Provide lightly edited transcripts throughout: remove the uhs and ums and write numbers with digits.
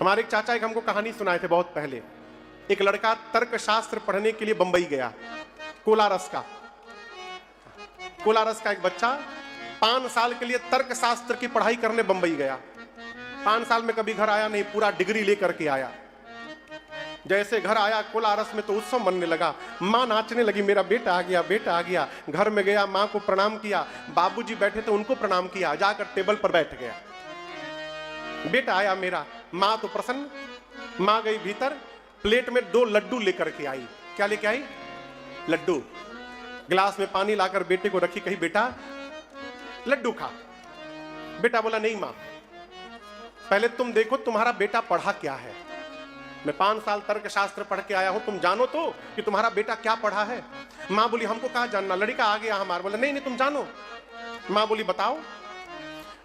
हमारे एक चाचा एक हमको कहानी सुनाए थे बहुत पहले। एक लड़का तर्कशास्त्र पढ़ने के लिए बंबई गया, कोलारस का एक बच्चा 5 साल के लिए तर्कशास्त्र की पढ़ाई करने बंबई गया। 5 साल में कभी घर आया नहीं, पूरा डिग्री लेकर के आया। जैसे घर आया कोलारस में तो उत्सव मनने लगा, माँ नाचने लगी, मेरा बेटा आ गया, बेटा आ गया। घर में गया, माँ को प्रणाम किया, बाबूजी बैठे थे उनको प्रणाम किया, जाकर टेबल पर बैठ गया। बेटा आया मेरा, माँ तो प्रसन्न। माँ गई भीतर, प्लेट में 2 लड्डू लेकर के आई। क्या लेके आई? लड्डू। गिलास में पानी लाकर बेटे को रखी, कही बेटा लड्डू खा। बेटा बोला नहीं माँ, पहले तुम देखो तुम्हारा बेटा पढ़ा क्या है। मैं 5 साल तर्कशास्त्र पढ़ के आया हूं, तुम जानो तो कि तुम्हारा बेटा क्या पढ़ा है। माँ बोली हमको कहा जानना, लड़का आ गया हमारा। बोला नहीं नहीं तुम जानो। माँ बोली बताओ।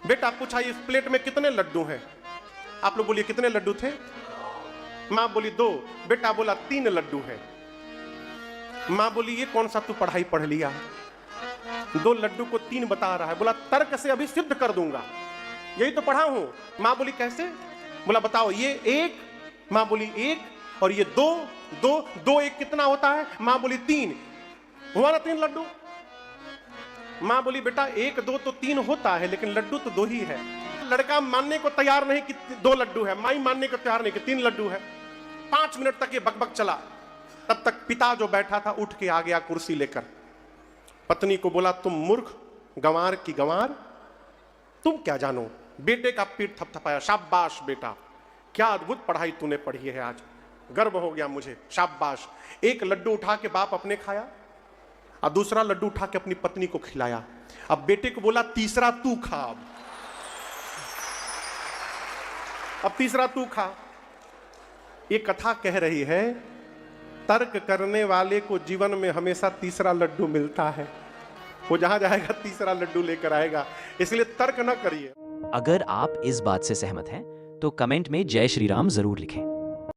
बेटा पूछा इस प्लेट में कितने लड्डू हैं? आप लोग बोलिए कितने लड्डू थे? माँ बोली 2। बेटा बोला 3 लड्डू है। माँ बोली ये कौन सा तू पढ़ाई पढ़ लिया, 2 लड्डू को 3 बता रहा है। बोला तर्क से अभी सिद्ध कर दूंगा, यही तो पढ़ा हूं। माँ बोली कैसे? बोला बताओ ये 1। माँ बोली 1 और ये 2, 2, 2 1 कितना होता है? माँ बोली 3। हुआ ना 3 लड्डू। माँ बोली बेटा 1 2 तो 3 होता है, लेकिन लड्डू तो 2 ही है। लड़का मानने को तैयार नहीं कि 2 लड्डू है, माई मानने को तैयार नहीं कि 3 लड्डू है। 5 मिनट तक ये बकबक चला। तब तक पिता जो बैठा था उठ के आ गया कुर्सी लेकर। पत्नी को बोला तुम मूर्ख, गंवार की गंवार, तुम क्या जानो। बेटे का पीठ थपथपाया, शाबाश बेटा, क्या अद्भुत पढ़ाई तूने पढ़ी है, आज गर्व हो गया मुझे, शाबाश। 1 लड्डू उठा के बाप अपने खाया और दूसरा लड्डू उठा के अपनी पत्नी को खिलाया। अब बेटे को बोला तीसरा तू खा, अब तीसरा तू खा। ये कथा कह रही है तर्क करने वाले को जीवन में हमेशा तीसरा लड्डू मिलता है। वो जहां जाएगा तीसरा लड्डू लेकर आएगा, इसलिए तर्क न करिए। अगर आप इस बात से सहमत हैं तो कमेंट में जय श्री राम जरूर लिखें।